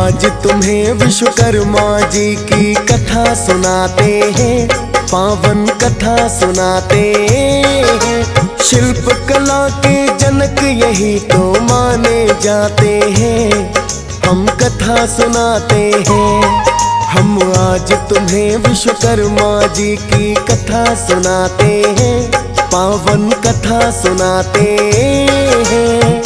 आज तुम्हें विश्वकर्मा जी की कथा सुनाते हैं, पावन कथा सुनाते हैं। शिल्प कला के जनक यही तो माने जाते हैं, हम कथा सुनाते हैं। हम आज तुम्हें विश्वकर्मा जी की कथा सुनाते हैं, पावन कथा सुनाते हैं।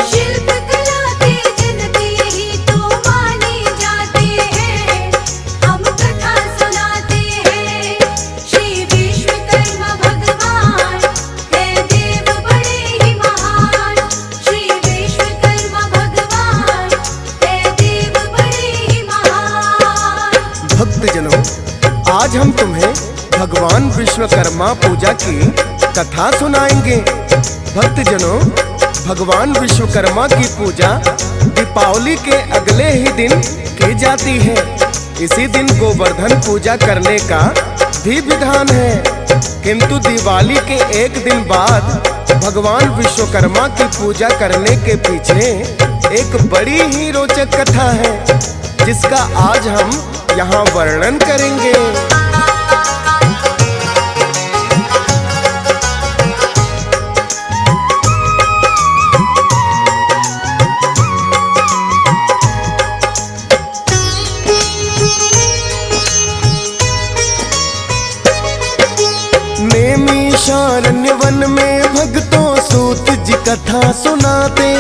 भक्तजनों, आज हम तुम्हें भगवान विश्वकर्मा पूजा की कथा सुनाएंगे। भक्तजनों, भगवान विश्वकर्मा की पूजा दीपावली के अगले ही दिन की जाती है। इसी दिन गोवर्धन पूजा करने का भी विधान है, किंतु दिवाली के एक दिन बाद भगवान विश्वकर्मा की पूजा करने के पीछे एक बड़ी ही रोचक कथा है, जिसका आज हम यहाँ वर्णन करेंगे। नैमिषारण्य वन में भक्तों सूत जी कथा सुनाते,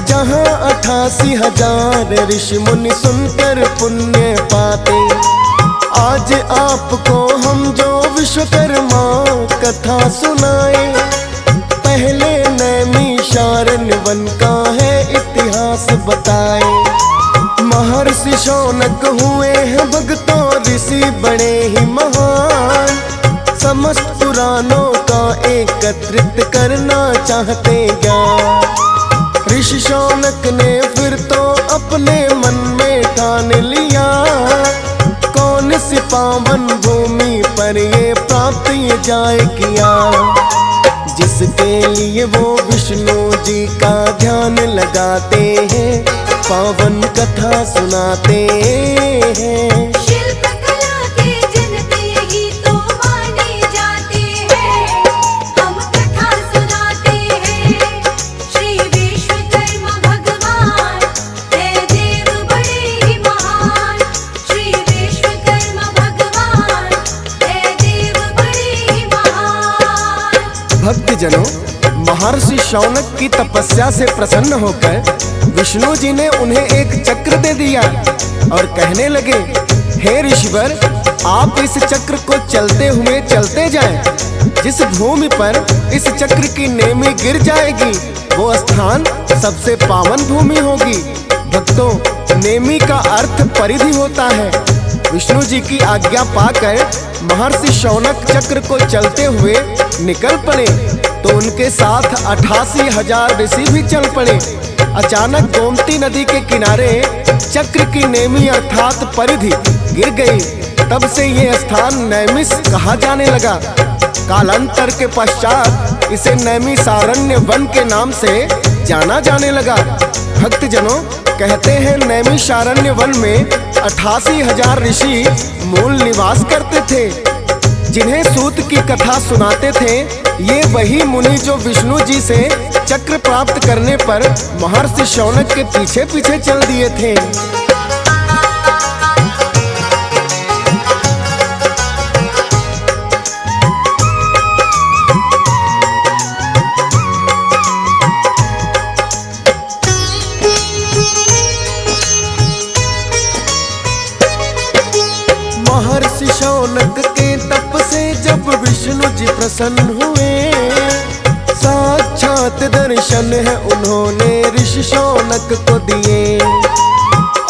जहाँ 88,000 ऋषि मुनि सुनकर पुण्य पाते। आज आपको हम जो विश्वकर्मा कथा सुनाए, पहले नैमिषारण्य वन का है इतिहास बताए। महर्षि शौनक हुए हैं भक्तों ऋषि बड़े ही महान, समस्त पुराणों का एकत्रित करना चाहते ज्ञान। ऋषि शौनक ने फिर तो अपने मन में ठान लिया, कौन सी पावन भूमि पर ये प्राप्त ये जाए किया, जिसके लिए वो विष्णु जी का ध्यान लगाते हैं, पावन कथा सुनाते हैं। भक्तजनों, महर्षि शौनक की तपस्या से प्रसन्न होकर विष्णु जी ने उन्हें एक चक्र दे दिया और कहने लगे, हे ऋषिवर, आप इस चक्र को चलते हुए चलते जाएं। जिस भूमि पर इस चक्र की नेमी गिर जाएगी वो स्थान सबसे पावन भूमि होगी। भक्तों, नेमी का अर्थ परिधि होता है। विष्णु जी की आज्ञा पाकर महर्षि शौनक चक्र को चलते हुए निकल पड़े, तो उनके साथ 88,000 ऋषि भी चल पड़े। अचानक गोमती नदी के किनारे चक्र की नेमी अर्थात परिधि गिर गई। तब से ये स्थान नैमिष कहा जाने लगा। कालांतर के पश्चात इसे नैमिषारण्य वन के नाम से जाना जाने लगा। भक्तजनों, कहते हैं नैमिषारण्य वन में 88,000 ऋषि मूल निवास करते थे, जिन्हें सूत की कथा सुनाते थे। ये वही मुनि जो विष्णु जी से चक्र प्राप्त करने पर महर्षि शौनक के पीछे पीछे चल दिए थे। महर्षि शौनक के तप से जब विष्णु जी प्रसन्न हुए, साक्षात दर्शन है उन्होंने ऋषि शौनक को दिए।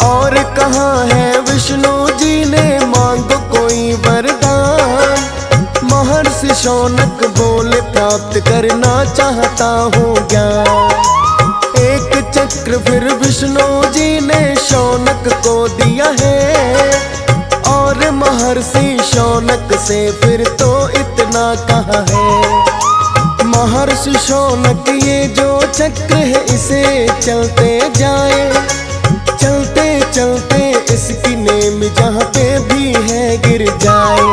और कहा है विष्णु जी ने मांगो कोई वरदान, महर्षि शौनक बोले प्राप्त करना चाहता हूँ ज्ञान। एक चक्र फिर विष्णु जी ने शौनक को दिया है, और महर्षि शौनक से फिर तो इतना कहा है। महर्षि शौनक ये जो चक्र है इसे चलते जाए, चलते चलते इसकी नेम जहाँ पे भी है गिर जाए।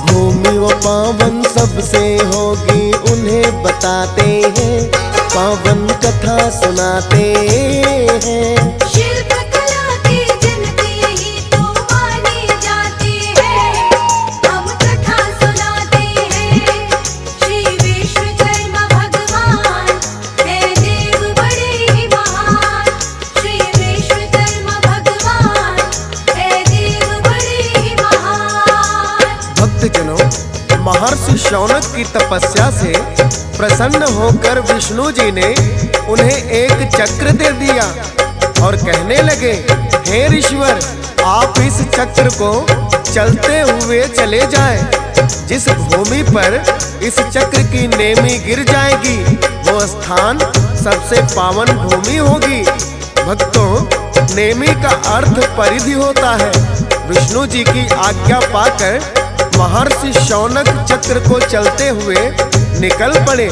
भूमि वो पावन सबसे होगी उन्हें बताते हैं, पावन कथा सुनाते हैं। शिल्पकला की जनती यही तो मानी जाती है, हम कथा सुनाते हैं। श्री विश्वकर्मा भगवान है देव बड़े ही महान, श्री विश्वकर्मा भगवान है देव बड़े ही महान। भक्तजनों, महर्षि शौनक की तपस्या से प्रसन्न होकर विष्णु जी ने उन्हें एक चक्र दे दिया और कहने लगे, हे ऋषिवर, आप इस चक्र को चलते हुए चले जाएं। जिस भूमि पर इस चक्र की नेमी गिर जाएगी वो स्थान सबसे पावन भूमि होगी। भक्तों, नेमी का अर्थ परिधि होता है। विष्णु जी की आज्ञा पाकर महर्षि शौनक चक्र को चलते हुए निकल पड़े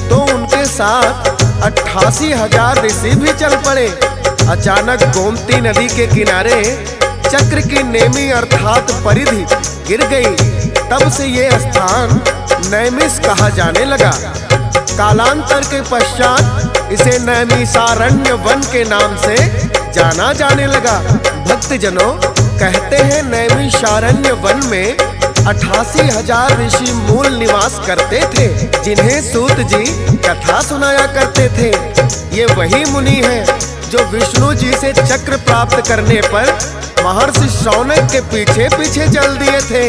तो उनके साथ 88,000 ऋषि भी चल पड़े। अचानक गोमती नदी के किनारे चक्र की नेमी अर्थात परिधि गिर गई। तब से ये स्थान नैमिष कहा जाने लगा। कालांतर के पश्चात इसे नैमिषारण्य वन के नाम से जाना जाने लगा। भक्तजनों, कहते हैं नैमिषारण्य वन में 88,000 ऋषि मूल निवास करते थे, जिन्हें सूत जी कथा सुनाया करते थे। ये वही मुनि हैं जो विष्णु जी से चक्र प्राप्त करने पर महर्षि शौनक के पीछे पीछे चल दिए थे।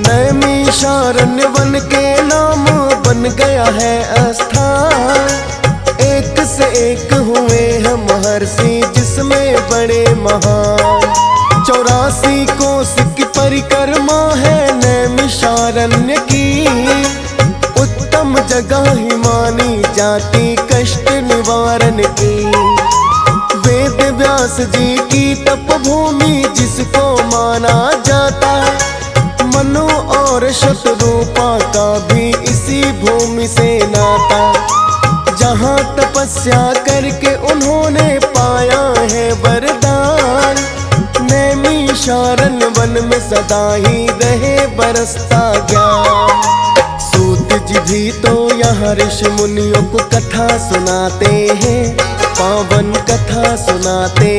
नैमिषारण्य वन के नाम बन गया है स्थान, एक से एक हुए हैं महर्षि जिसमें बड़े महान। 84 कोस की परिक्रमा है नैमिषारण्य की, उत्तम जगह ही मानी जाती कष्ट निवारण की। वेद व्यास जी की तपभूमि जिसको माना जाता, मनु और शतरूपा का भी इसी भूमि से नाता। जहाँ तपस्या करके उन्होंने पाया है वरदान, नैमिषारण्य वन में सदा ही रहे बरसता ज्ञान। सूत जी भी तो यहाँ ऋषि मुनियों को कथा सुनाते हैं, पावन कथा सुनाते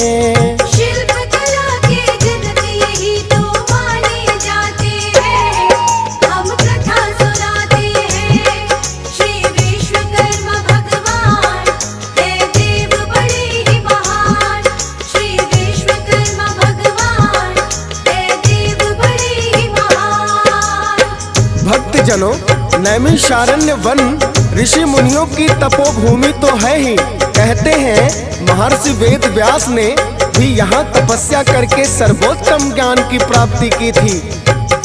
हैं। शिल्पकला की जनती यही तो मानी जाती है, हम कथा सुनाते हैं। श्री विश्वकर्मा भगवान है देव बड़े ही महान, श्री विश्वकर्मा भगवान है देव बड़े ही महान। भक्तजनों, नैमिषारण्य वन ऋषि मुनियों की तपोभूमि तो है ही। कहते हैं महर्षि वेद व्यास ने भी यहाँ तपस्या करके सर्वोत्तम ज्ञान की प्राप्ति की थी।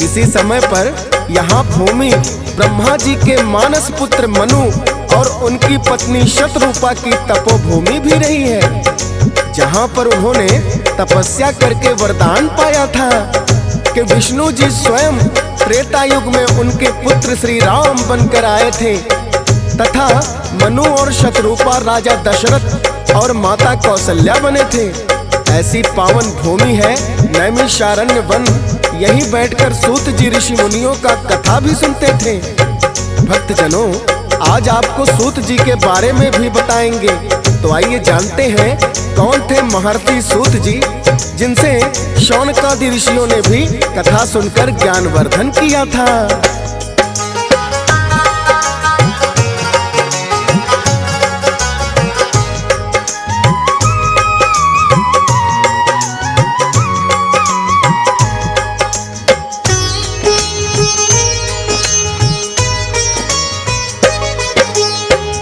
इसी समय पर यहाँ भूमि ब्रह्मा जी के मानस पुत्र मनु और उनकी पत्नी शतरूपा की तपोभूमि भी रही है, जहाँ पर उन्होंने तपस्या करके वरदान पाया था कि विष्णु जी स्वयं त्रेता युग में उनके पुत्र श्री राम बनकर आए थे तथा मनु और शतरूपा राजा दशरथ और माता कौशल्या बने थे। ऐसी पावन भूमि है नैमिषारण्य वन। यहीं बैठकर सूत जी ऋषि मुनियों का कथा भी सुनते थे। भक्तजनों, आज आपको सूत जी के बारे में भी बताएंगे, तो आइए जानते हैं कौन थे महर्षि सूत जी, जिनसे शौनकादि ऋषियों ने भी कथा सुनकर ज्ञानवर्धन किया था।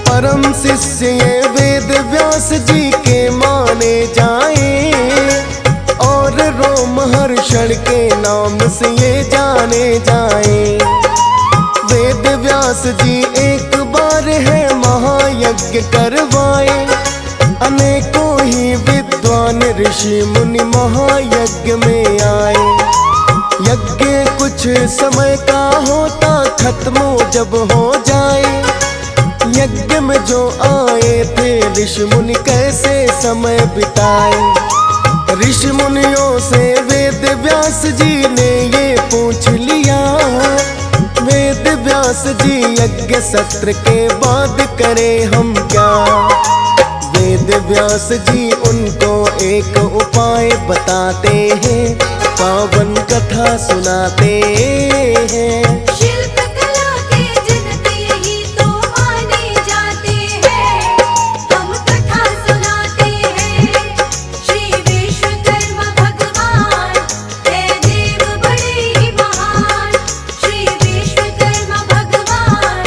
परम शिष्य ये वेद व्यास जी के माने जाए, और रोमहर्षण के नाम से ये जाने जाए। वेद व्यास जी एक बार है महायज्ञ करवाए, ऋषि मुनि महायज्ञ में आए। यज्ञ कुछ समय का होता, खत्म जब हो जाए। यज्ञ में जो आए थे ऋषि मुनि कैसे समय बिताए। ऋषि मुनियों से वेद व्यास जी ने ये पूछ लिया। वेद व्यास जी यज्ञ सत्र के बाद करें हम क्या। वेद व्यास जी उनको एक उपाय बताते हैं, पावन कथा सुनाते हैं। शिल्पकला के जनक यही तो माने जाते हैं, हम कथा सुनाते हैं। श्री विश्वकर्मा भगवान है देव बड़े ही महान। श्री विश्वकर्मा भगवान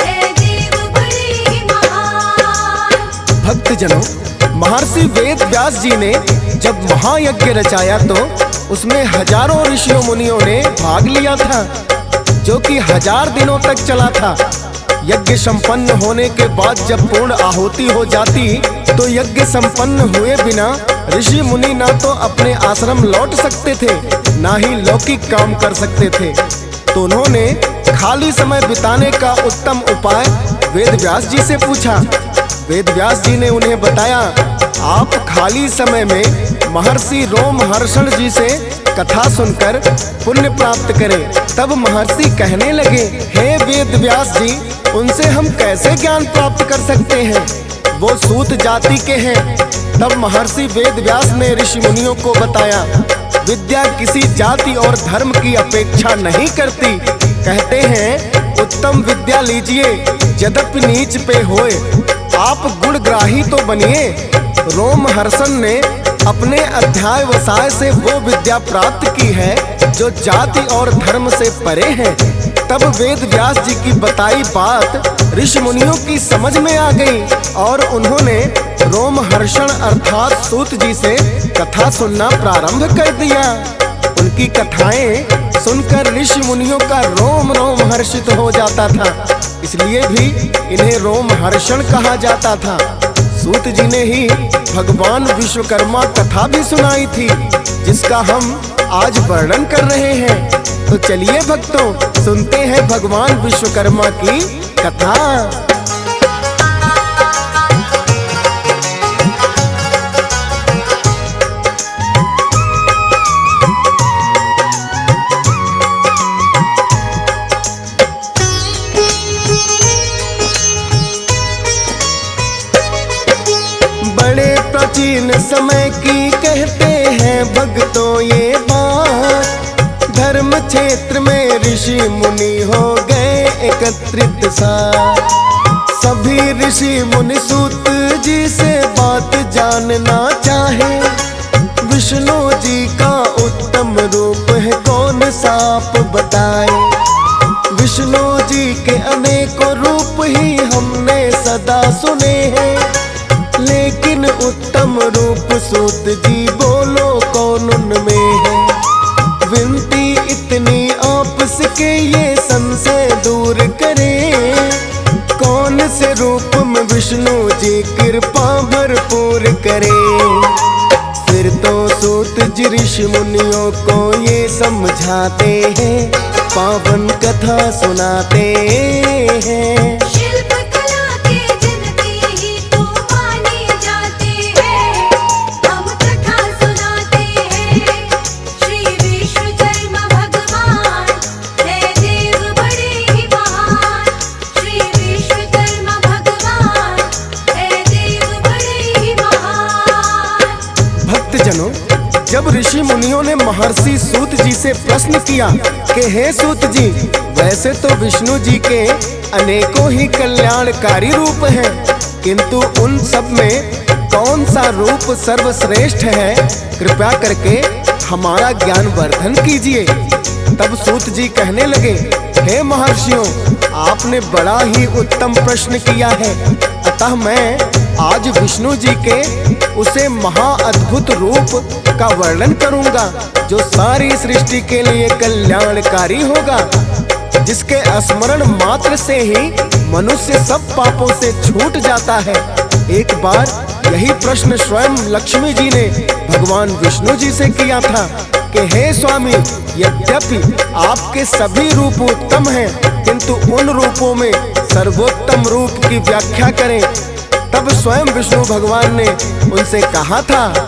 है देव बड़े ही महान। भक्तजनों, महर्षि वेद व्यास जी ने जब महायज्ञ रचाया तो उसमें हजारों ऋषियों मुनियों ने भाग लिया था, जो कि 1000 दिनों तक चला था। यज्ञ संपन्न होने के बाद जब पूर्ण आहुति हो जाती तो यज्ञ संपन्न हुए बिना ऋषि मुनि ना तो अपने आश्रम लौट सकते थे, ना ही लौकिक काम कर सकते थे। तो उन्होंने खाली समय बिताने का उत्तम उपाय वेद व्यास जी से पूछा। वेद व्यास जी ने उन्हें बताया, आप खाली समय में महर्षि रोमहर्षण जी से कथा सुनकर पुण्य प्राप्त करें। तब महर्षि कहने लगे, हे वेद व्यास जी, उनसे हम कैसे ज्ञान प्राप्त कर सकते हैं, वो सूत जाति के हैं। तब महर्षि वेद व्यास ने ऋषि मुनियों को बताया, विद्या किसी जाति और धर्म की अपेक्षा नहीं करती। कहते हैं, उत्तम विद्या लीजिए यद्यपि नीच पे होए, आप गुणग्राही तो बनिए। रोमहर्षण ने अपने अध्याय वसाय से वो विद्या प्राप्त की है जो जाति और धर्म से परे है। तब वेद व्यास जी की बताई बात ऋषि मुनियों की समझ में आ गई और उन्होंने रोमहर्षण अर्थात सूत जी से कथा सुनना प्रारंभ कर दिया। उनकी कथाएं सुनकर ऋषि मुनियों का रोम रोम हर्षित हो जाता था, इसलिए भी इन्हें रोमहर्षण कहा जाता था। सूत जी ने ही भगवान विश्वकर्मा कथा भी सुनाई थी, जिसका हम आज वर्णन कर रहे हैं। तो चलिए भक्तों, सुनते हैं भगवान विश्वकर्मा की कथा। बड़े प्राचीन समय की कहते हैं भक्तों ये बात। धर्म क्षेत्र में ऋषि मुनि हो गए एकत्रित साथ। सभी ऋषि मुनि सूत जी से बात जानना चाहे। विष्णु जी का उत्तम रूप है कौन सा आप बताए। विष्णु जी के अनेकों रूप ही हमने सदा सुने हैं, लेकिन उत्तम रूप सूत जी बोलो कौन उनमें है। विनती इतनी आपसे ये संशय दूर करें, कौन से रूप में विष्णु जी कृपा भरपूर करें। फिर तो सूत जी ऋषि मुनियों को ये समझाते हैं, पावन कथा सुनाते हैं। शिल्पकला के जनक यही तो माने जाते हैं, हम कथा सुनाते हैं। श्री विश्वकर्मा भगवान है देव बड़े ही महान। श्री विश्वकर्मा भगवान है देव बड़े ही महान। भक्तजनों, जब ऋषि मुनियों ने महर्षि सूत जी से प्रश्न किया कि हे सूत जी, वैसे तो विष्णु जी के अनेकों ही कल्याणकारी रूप हैं, किंतु उन सब में कौन सा रूप सर्वश्रेष्ठ है, कृपया करके हमारा ज्ञान वर्धन कीजिए। तब सूत जी कहने लगे, हे महर्षियों, आपने बड़ा ही उत्तम प्रश्न किया है। अतः मैं आज विष्णु जी के उसे महाअद्भुत रूप का वर्णन करूंगा जो सारी सृष्टि के लिए कल्याणकारी होगा, जिसके स्मरण मात्र से ही मनुष्य सब पापों से छूट जाता है। एक बार यही प्रश्न स्वयं लक्ष्मी जी ने भगवान विष्णु जी से किया था कि हे स्वामी, यद्यपि आपके सभी रूप उत्तम हैं, किंतु उन रूपों में सर्वोत्तम रूप की व्याख्या करें। तब स्वयं विष्णु भगवान ने उनसे कहा था,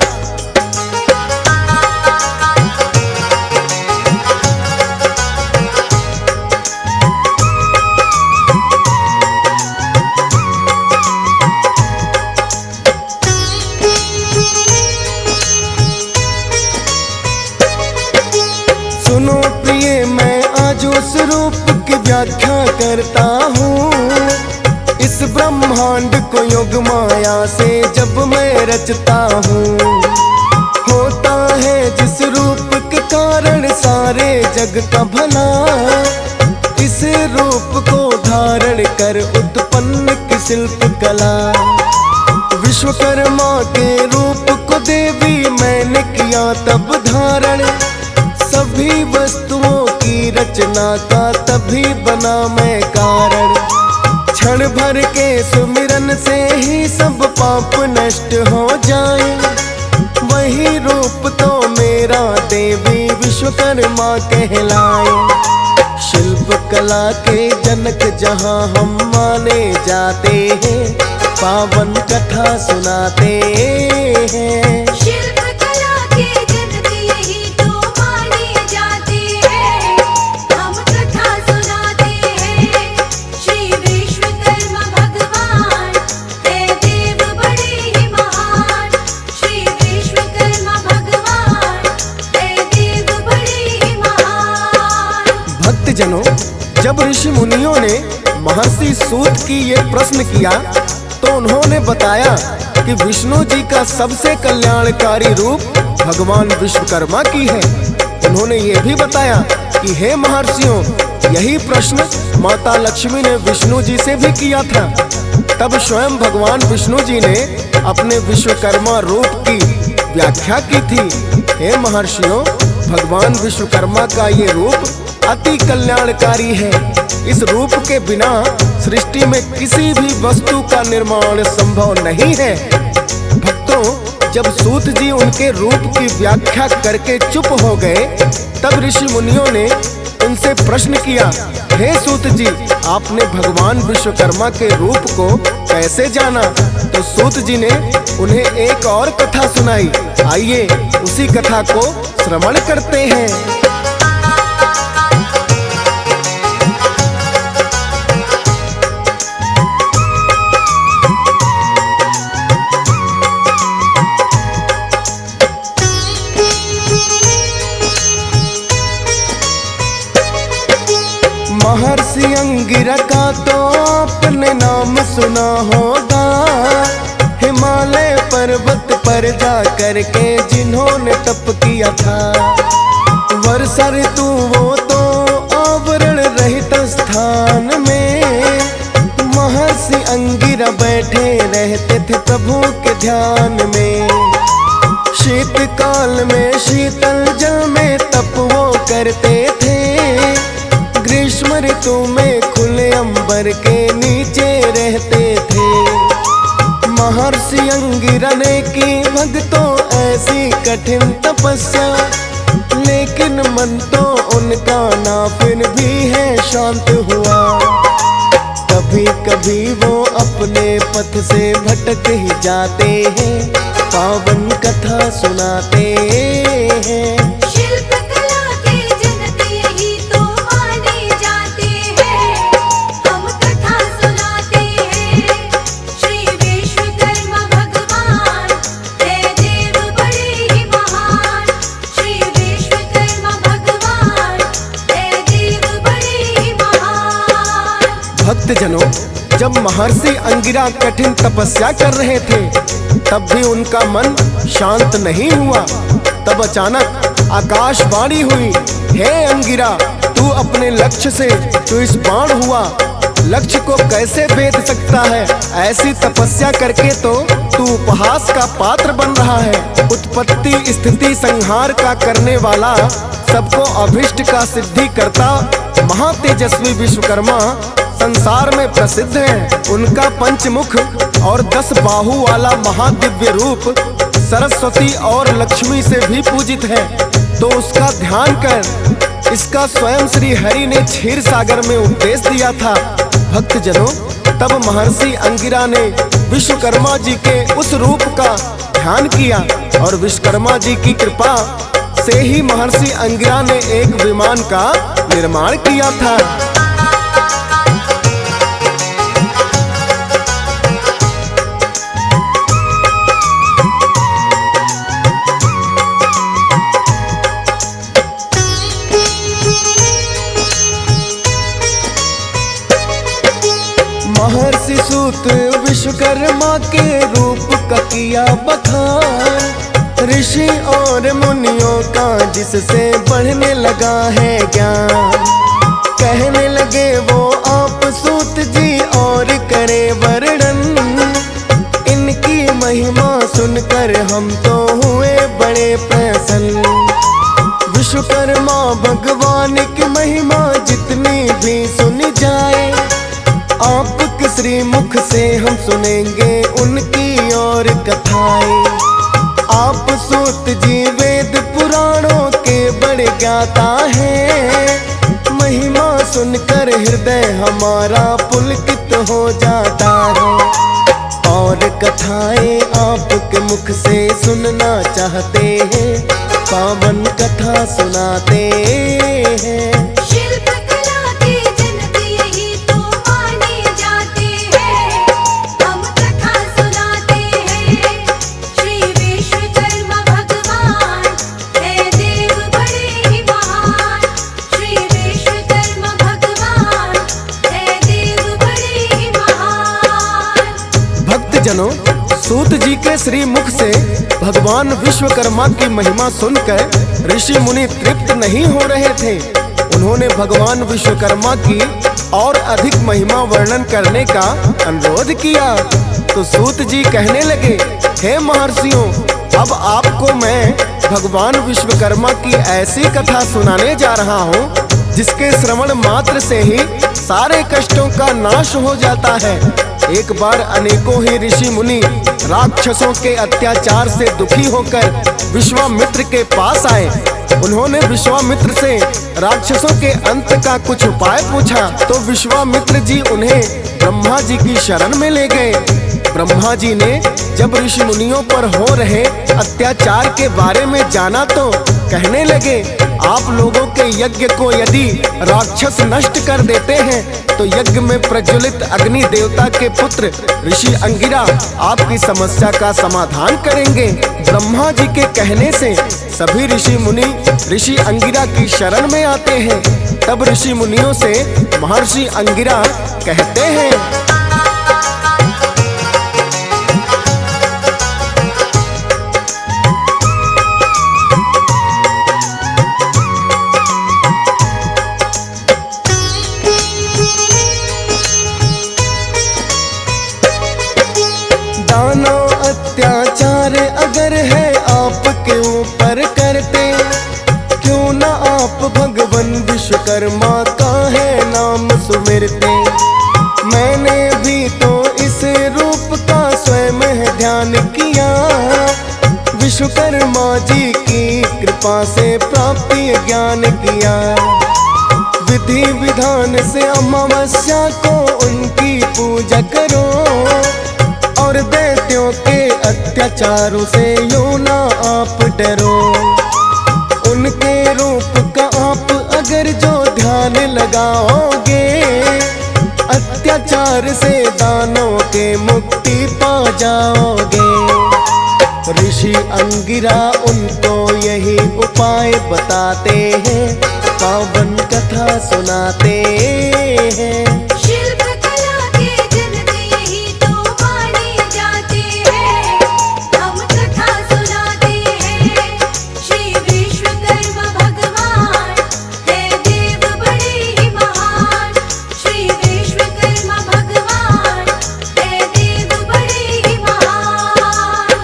सुनो प्रिय, मैं आज उस रूप की व्याख्या करता हूँ। इस ब्रह्मांड को योग माया से जब मैं रचता हूँ, होता है जिस रूप के कारण सारे जग का भला। इस रूप को धारण कर उत्पन्न की शिल्प कला। विश्वकर्मा के रूप को देवी मैंने किया तब धारण। सभी वस्तुओं की रचना का तभी बना मैं कारण। क्षण भर के सुमिरन से ही सब पाप नष्ट हो जाए। वही रूप तो मेरा देवी विश्वकर्मा कहलाए। शिल्प कला के जनक जहाँ हम माने जाते हैं, पावन कथा सुनाते हैं। जनों, जब ऋषि मुनियों ने महर्षि सूत की ये प्रश्न किया तो उन्होंने बताया कि विष्णु जी का सबसे कल्याणकारी रूप भगवान विश्वकर्मा की है। उन्होंने ये भी बताया कि हे महर्षियों, यही प्रश्न माता लक्ष्मी ने विष्णु जी से भी किया था। तब स्वयं भगवान विष्णु जी ने अपने विश्वकर्मा रूप की व्याख्या की थी। हे महर्षियों, भगवान विश्वकर्मा का ये रूप अति कल्याणकारी है। इस रूप के बिना सृष्टि में किसी भी वस्तु का निर्माण संभव नहीं है। भक्तों, जब सूत जी उनके रूप की व्याख्या करके चुप हो गए, तब ऋषि मुनियों ने उनसे प्रश्न किया, हे सूत जी, आपने भगवान विश्वकर्मा के रूप को कैसे जाना? तो सूत जी ने उन्हें एक और कथा सुनाई। आइए उसी कथा को श्रवण करते हैं। महर्षि अंगिरा का तो आपने नाम सुना होगा। हिमालय पर्वत पर जा करके जिन्होंने तप किया था। वर्षा ऋतु वो तो आवरण रहित स्थान में महर्षि अंगिरा बैठे रहते थे प्रभु के ध्यान में। शीतकाल में शीतल जल में तप वो करते थे। ग्रीष्म ऋतु में खुले अंबर के नीचे रहते थे। महर्षि अंगिरा ने की भक्तों ऐसी कठिन तपस्या, लेकिन मन तो उनका ना फिर भी है शांत हुआ। कभी कभी वो अपने पथ से भटक ही जाते हैं, पावन कथा सुनाते हैं। भक्तजनों, जब महर्षि अंगिरा कठिन तपस्या कर रहे थे, तब भी उनका मन शांत नहीं हुआ। तब अचानक आकाशवाणी हुई, हे अंगिरा, तू अपने लक्ष्य से तो इस बाण हुआ, लक्ष्य को कैसे भेद सकता है? ऐसी तपस्या करके तो तू उपहास का पात्र बन रहा है। उत्पत्ति स्थिति संहार का करने वाला, सबको अभिष्ट का सिद्धि करता महातेजस्वी विश्वकर्मा संसार में प्रसिद्ध है। उनका पंचमुख और 10 बाहु वाला महादिव्य रूप सरस्वती और लक्ष्मी से भी पूजित है, तो उसका ध्यान कर। इसका स्वयं श्री हरि ने क्षीर सागर में उपदेश दिया था। भक्तजनों, तब महर्षि अंगिरा ने विश्वकर्मा जी के उस रूप का ध्यान किया और विश्वकर्मा जी की कृपा से ही महर्षि अंगिरा ने एक विमान का निर्माण किया था। महर्षि सूत विश्वकर्मा के रूप का किया बखान। ऋषि और मुनियों का जिससे बढ़ने लगा है ज्ञान। कहने लगे वो आप सूत जी और करे वर्णन। इनकी महिमा सुनकर हम तो हुए बड़े प्रसन्न। विश्वकर्मा भगवान की महिमा जितनी भी सुनी जाए, आपके श्री मुख से हम सुनेंगे उनकी और कथाएं। आप सूत जी वेद पुराणों के बड़े ज्ञाता हैं। महिमा सुनकर हृदय हमारा पुलकित हो जाता है। और कथाएं आपके मुख से सुनना चाहते हैं, पावन कथा सुनाते हैं। जनों, सूत जी के श्री मुख से भगवान विश्वकर्मा की महिमा सुनकर ऋषि मुनि तृप्त नहीं हो रहे थे। उन्होंने भगवान विश्वकर्मा की और अधिक महिमा वर्णन करने का अनुरोध किया। तो सूत जी कहने लगे, हे महर्षियों, अब आपको मैं भगवान विश्वकर्मा की ऐसी कथा सुनाने जा रहा हूँ जिसके श्रवण मात्र से ही सारे कष्टों का नाश हो जाता है। एक बार अनेकों ही ऋषि मुनि राक्षसों के अत्याचार से दुखी होकर विश्वामित्र के पास आए। उन्होंने विश्वामित्र से राक्षसों के अंत का कुछ उपाय पूछा। तो विश्वामित्र जी उन्हें ब्रह्मा जी की शरण में ले गए। ब्रह्मा जी ने जब ऋषि मुनियों पर हो रहे अत्याचार के बारे में जाना तो कहने लगे, आप लोगों के यज्ञ को यदि राक्षस नष्ट कर देते हैं तो यज्ञ में प्रज्वलित अग्नि देवता के पुत्र ऋषि अंगिरा आपकी समस्या का समाधान करेंगे। ब्रह्मा जी के कहने से सभी ऋषि मुनि ऋषि अंगिरा की शरण में आते हैं। तब ऋषि मुनियों से महर्षि अंगिरा कहते हैं, अत्याचार अगर है आपके ऊपर करते, क्यों न आप भगवान विश्वकर्मा का है नाम सुमिरते। मैंने भी तो इस रूप का स्वयं ध्यान किया। विश्वकर्मा जी की कृपा से प्राप्ति ज्ञान किया। विधि विधान से अमावस्या को उनकी पूजा करो और दैत्यों के अत्याचारों से यूं ना आप डरो। उनके रूप का आप अगर जो ध्यान लगाओगे, अत्याचार से दानों के मुक्ति पा जाओगे। ऋषि अंगिरा उनको यही उपाय बताते हैं, पावन कथा सुनाते हैं।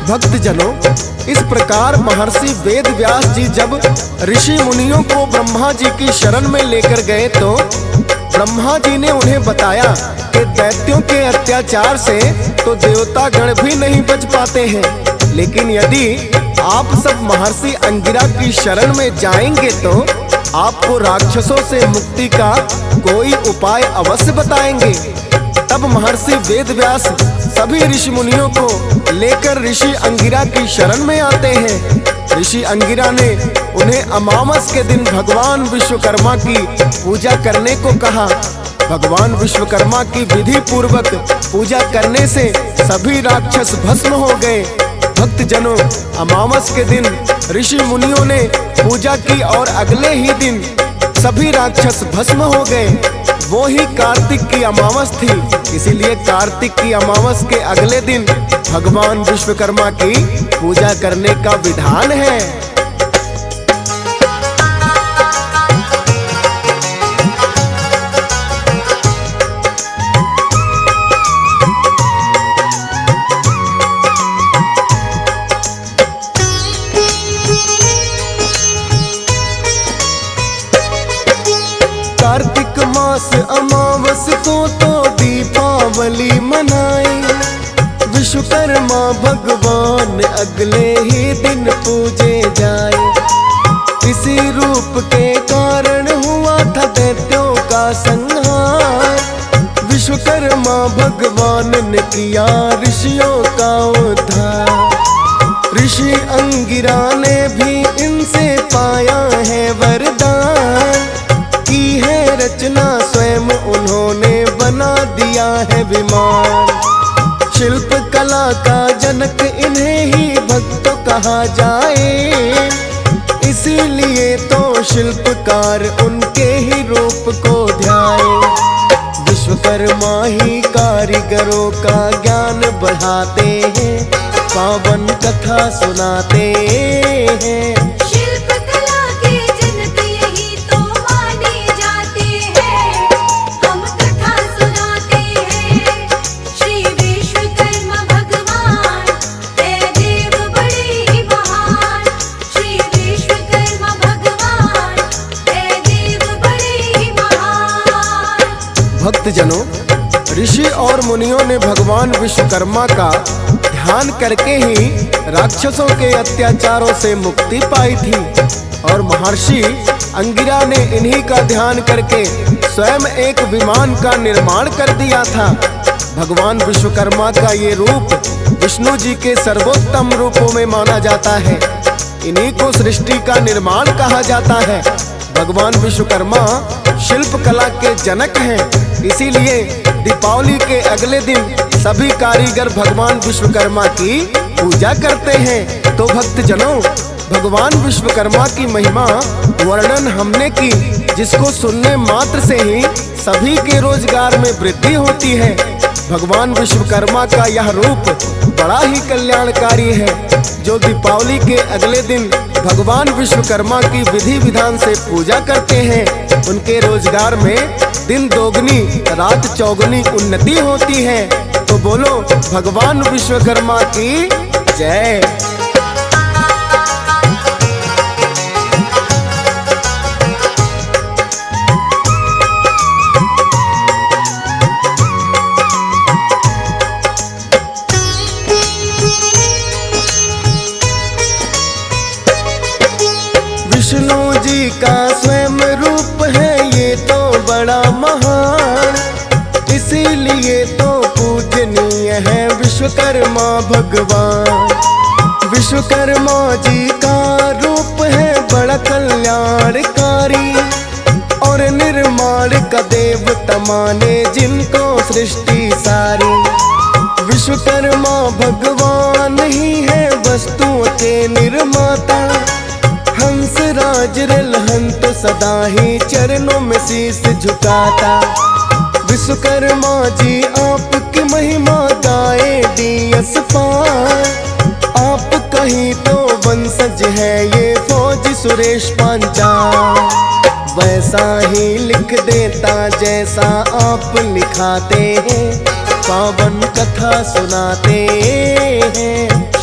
भक्तजनों, इस प्रकार महर्षि वेद व्यास जी जब ऋषि मुनियों को ब्रह्मा जी की शरण में लेकर गए तो ब्रह्मा जी ने उन्हें बताया कि दैत्यों के अत्याचार से तो देवता गण भी नहीं बच पाते हैं, लेकिन यदि आप सब महर्षि अंगिरा की शरण में जाएंगे तो आपको राक्षसों से मुक्ति का कोई उपाय अवश्य बताएंगे। तब महर्षि वेदव्यास सभी ऋषि मुनियों को लेकर ऋषि अंगिरा की शरण में आते हैं। ऋषि अंगिरा ने उन्हें अमावस के दिन भगवान विश्वकर्मा की पूजा करने को कहा। भगवान विश्वकर्मा की विधि पूर्वक पूजा करने से सभी राक्षस भस्म हो गए। भक्तजनों, अमावस के दिन ऋषि मुनियों ने पूजा की और अगले ही दिन सभी राक्षस भस्म हो गए। वो ही कार्तिक की अमावस थी, इसीलिए कार्तिक की अमावस के अगले दिन भगवान विश्वकर्मा की पूजा करने का विधान है। कार्तिक मास अमावस को तो दीपावली मनाए। विश्वकर्मा भगवान अगले ही दिन पूजे जाए। इसी रूप के कारण हुआ था दैत्यों का संहार। विश्वकर्मा भगवान ने किया ऋषियों का उद्धार। ऋषि अंगिरा ने भी इनसे पाया है वरदान। की है रचना स्वयं उन्होंने बना दिया है विमान। शिल्प कला का जनक इन्हें ही भक्त कहा जाए। इसीलिए तो शिल्पकार उनके ही रूप को ध्याए। विश्वकर्मा ही कारीगरों का ज्ञान बढ़ाते हैं, पावन कथा सुनाते हैं। शिल्प कला के जनक यही तो माने जाते हैं। हम कथा सुनाते हैं श्री विश्वकर्मा भगवान, है देव बड़े ही महान। श्री विश्वकर्मा भगवान, है देव बड़े ही महान। भक्तजनों, ऋषि और मुनियों ने भगवान विश्वकर्मा का ध्यान करके ही राक्षसों के अत्याचारों से मुक्ति पाई थी। और महर्षि अंगिरा ने इन्हीं का ध्यान करके स्वयं एक विमान का निर्माण कर दिया था। भगवान विश्वकर्मा का ये रूप विष्णु जी के सर्वोत्तम रूपों में माना जाता है। इन्हीं को सृष्टि का निर्माण कहा जाता है। भगवान विश्वकर्मा शिल्प कला के जनक हैं। इसीलिए दीपावली के अगले दिन सभी कारीगर भगवान विश्वकर्मा की पूजा करते हैं। तो भक्तजनों, भगवान विश्वकर्मा की महिमा वर्णन हमने की, जिसको सुनने मात्र से ही सभी के रोजगार में वृद्धि होती है। भगवान विश्वकर्मा का यह रूप बड़ा ही कल्याणकारी है। जो दीपावली के अगले दिन भगवान विश्वकर्मा की विधि विधान से पूजा करते हैं, उनके रोजगार में दिन दोगुनी रात चौगुनी उन्नति होती है। तो बोलो भगवान विश्वकर्मा की जय। विष्णु जी का स्वयं रूप है ये तो बड़ा महान। इसीलिए तो पूजनीय है विश्वकर्मा भगवान। विश्वकर्मा जी का रूप है बड़ा कल्याणकारी और निर्माण का देवता माने जिनको सृष्टि सारी। विश्वकर्मा भगवान ही है वस्तुओं के निर्माता। हंस राज रलहंत सदा ही चरणों में शीश झुकाता। विश्वकर्मा जी आपकी महिमा गाए दियस पार। आप कहीं तो वंशज है ये फौज सुरेश पांचाल। वैसा ही लिख देता जैसा आप लिखाते हैं, पावन कथा सुनाते हैं।